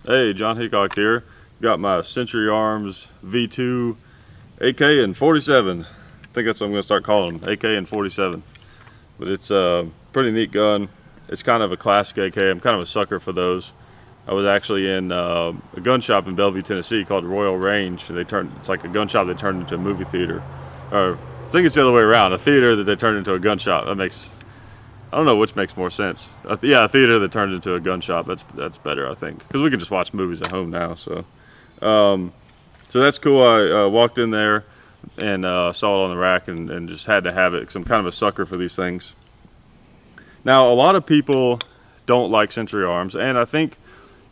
Hey, John Hickok here. Got my Century Arms V2 AK and 47. I think that's what I'm going to start calling them, AK and 47. But it's a pretty neat gun. It's kind of a classic AK. I'm kind of a sucker for those. I was actually in a gun shop in Bellevue, Tennessee called Royal Range. It's like a gun shop they turned into a movie theater. Or I think it's the other way around. A theater that they turned into a gun shop. I don't know which makes more sense. Yeah, a theater that turned into a gun shop. That's better, I think, because we can just watch movies at home now. So that's cool. I walked in there and saw it on the rack and just had to have it because I'm kind of a sucker for these things. Now, a lot of people don't like Century Arms, and I think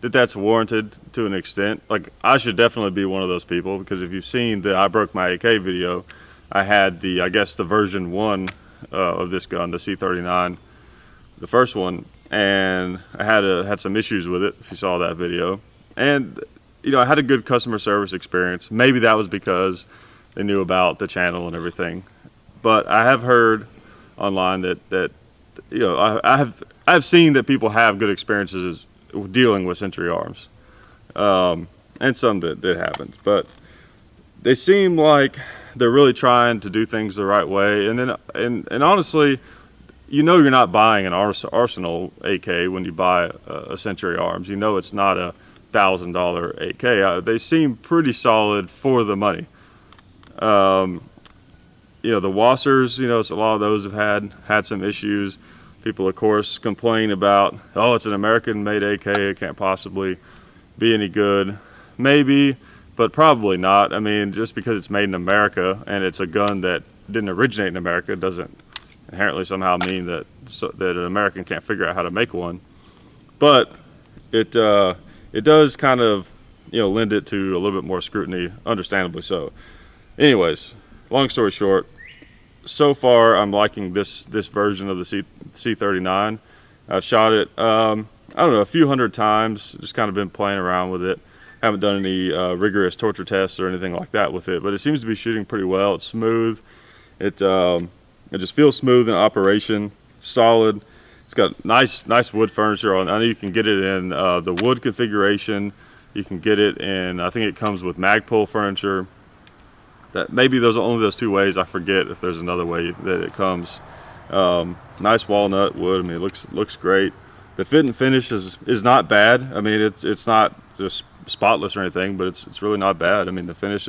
that's warranted to an extent. Like, I should definitely be one of those people, because if you've seen the I Broke My AK video, I had I guess the version 1 of this gun, the C39. The first one, and I had some issues with it, if you saw that video. And I had a good customer service experience. Maybe that was because they knew about the channel and everything. But I have heard online that I have seen that people have good experiences dealing with Century Arms, and some that haven't. But they seem like they're really trying to do things the right way. And honestly, you're not buying an Arsenal AK when you buy a Century Arms. It's not a $1,000 AK. They seem pretty solid for the money. The Wassers, a lot of those have had some issues. People, of course, complain about, oh, it's an American-made AK, it can't possibly be any good. Maybe, but probably not. I mean, just because it's made in America and it's a gun that didn't originate in America doesn't inherently somehow mean that an American can't figure out how to make one. But it does kind of lend it to a little bit more scrutiny, understandably so. Anyways, long story short, so far I'm liking this version of the C39. I've shot it I don't know, a few hundred times, just kind of been playing around with it. Haven't done any rigorous torture tests or anything like that with it, but it seems to be shooting pretty well. It's smooth. It just feels smooth in operation, solid. It's got nice wood furniture on. I know you can get it in the wood configuration. You can get it in, I think it comes with Magpul furniture. That maybe only those two ways. I forget if there's another way that it comes. Nice walnut wood. I mean, it looks great. The fit and finish is not bad. I mean, it's not just spotless or anything, but it's really not bad. I mean, the finish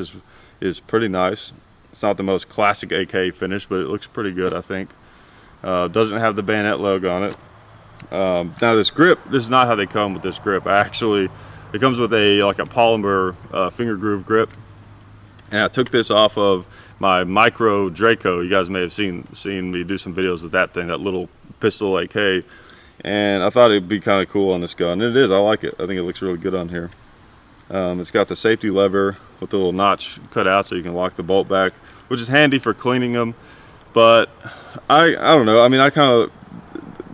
is pretty nice. It's not the most classic AK finish, but it looks pretty good, I think. Doesn't have the bayonet logo on it. Now this grip, this is not how they come with this grip. It comes with a polymer finger groove grip. And I took this off of my Micro Draco. You guys may have seen me do some videos with that thing, that little pistol AK. And I thought it'd be kind of cool on this gun. And it is, I like it. I think it looks really good on here. It's got the safety lever with the little notch cut out so you can lock the bolt back, which is handy for cleaning them. But I don't know. I mean,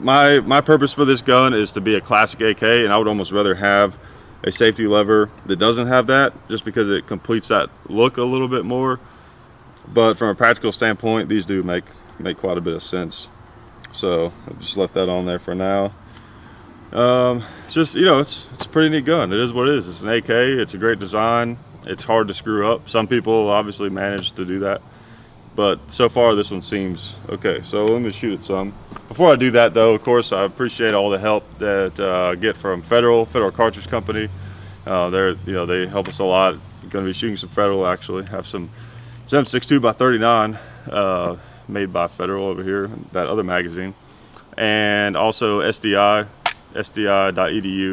my purpose for this gun is to be a classic AK, and I would almost rather have a safety lever that doesn't have that, just because it completes that look a little bit more. But from a practical standpoint, these do make quite a bit of sense. So I've just left that on there for now. It's just, it's a pretty neat gun. It is what it is. It's an AK. It's a great design. It's hard to screw up. Some people obviously manage to do that, but so far this one seems okay. So let me shoot it some. Before I do that, though, of course, I appreciate all the help that I get from Federal Cartridge Company. They help us a lot. I'm going to be shooting some Federal, actually. Have some 7.62 x 39 made by Federal over here, that other magazine, and also SDI.edu.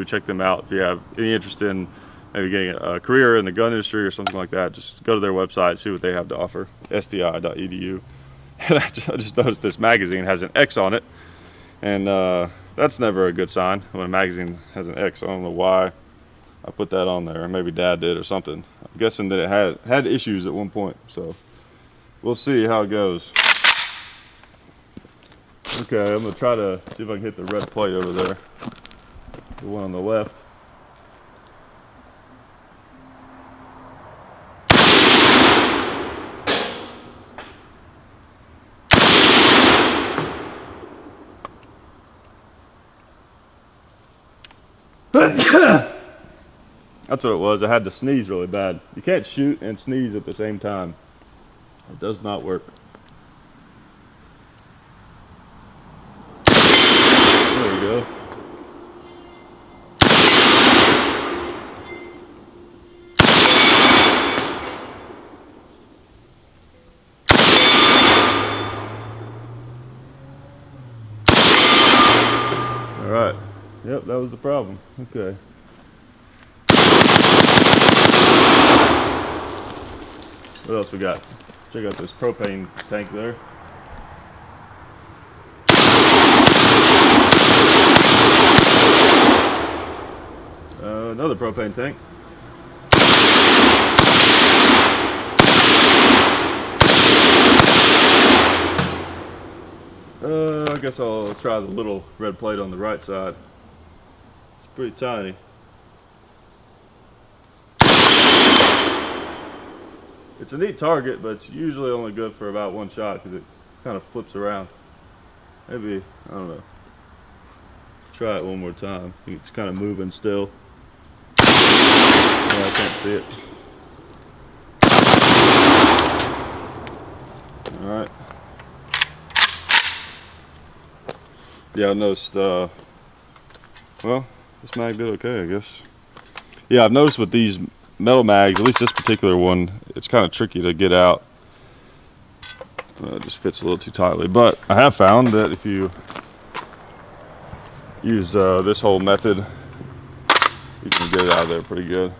Check them out if you have any interest in maybe getting a career in the gun industry or something like that. Just go to their website, see what they have to offer. SDI.edu. And I just noticed this magazine has an X on it, and that's never a good sign when a magazine has an X. I don't know why I put that on there. Maybe Dad did or something. I'm guessing that it had issues at one point, so we'll see how it goes. Okay, I'm gonna try to see if I can hit the red plate over there, the one on the left. That's what it was. I had to sneeze really bad. You can't shoot and sneeze at the same time. It does not work. There we go. All right. Yep, that was the problem. Okay. What else we got? Check out this propane tank there. Another propane tank. I guess I'll try the little red plate on the right side. It's pretty tiny. It's a neat target, but it's usually only good for about one shot because it kind of flips around. Maybe, I don't know. Try it one more time. It's kind of moving still. Yeah, I can't see it. Alright. Yeah, I noticed, well, this mag did okay, I guess. Yeah, I've noticed with these metal mags, at least this particular one, it's kind of tricky to get out. It just fits a little too tightly. But I have found that if you use this whole method, you can get it out of there pretty good.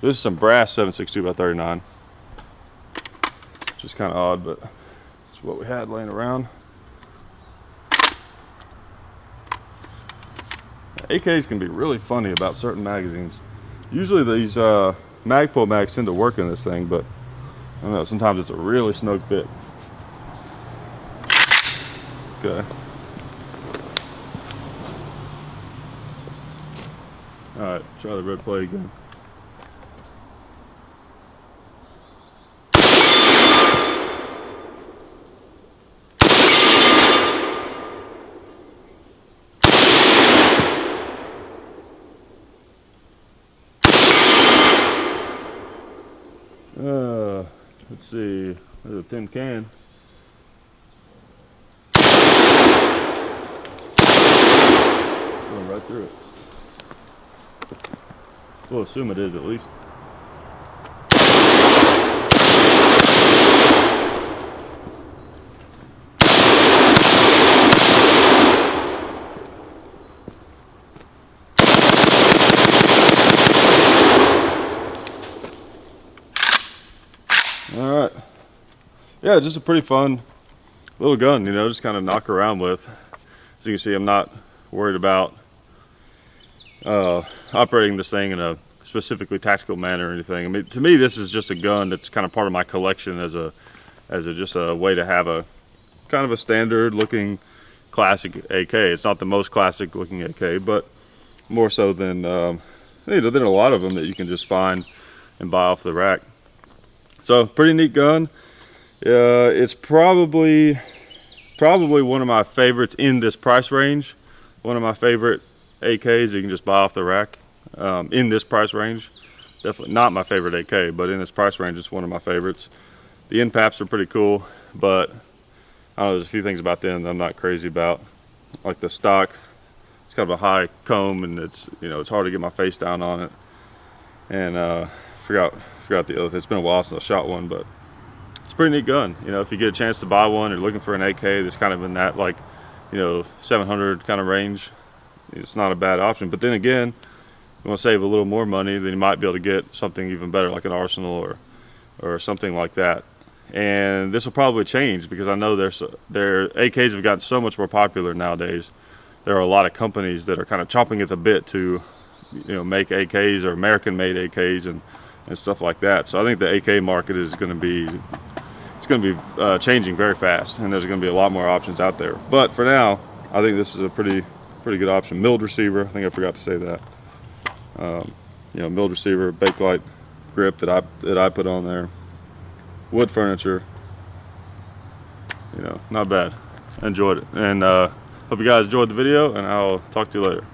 This is some brass 7.62 by 39. Which is kind of odd, but it's what we had laying around. AKs can be really funny about certain magazines. Usually these Magpul mags tend to work in this thing, but I don't know, sometimes it's a really snug fit. Okay. Alright, try the red plate again. Let's see, there's a tin can. Going right through it. We'll assume it is at least. Alright. Yeah, just a pretty fun little gun, you know, just kind of knock around with. As you can see, I'm not worried about operating this thing in a specifically tactical manner or anything. I mean, to me, this is just a gun that's kind of part of my collection as just a way to have a kind of a standard looking classic AK. It's not the most classic looking AK, but more so than you know, than a lot of them that you can just find and buy off the rack. So pretty neat gun. It's probably one of my favorites in this price range. One of my favorite AKs you can just buy off the rack in this price range. Definitely not my favorite AK, but in this price range, it's one of my favorites. The end paps are pretty cool, but I don't know, there's a few things about them that I'm not crazy about. Like the stock, it's kind of a high comb, and it's, you know, it's hard to get my face down on it. And forgot the other thing. It's been a while since I shot one, but it's a pretty neat gun. You know, if you get a chance to buy one or looking for an AK that's kind of in that, like, you know, 700 kind of range, it's not a bad option. But then again, you want to save a little more money, then you might be able to get something even better, like an Arsenal or something like that. And this will probably change because I know their AKs have gotten so much more popular nowadays. There are a lot of companies that are kind of chomping at the bit to, you know, make AKs or American-made AKs and stuff like that. So I think the AK market is going to be changing very fast, and there's going to be a lot more options out there. But for now, I think this is a pretty good option. Milled receiver, I think I forgot to say that. You know, milled receiver, Bakelite grip that I put on there. Wood furniture. You know, not bad. I enjoyed it, and hope you guys enjoyed the video, and I'll talk to you later.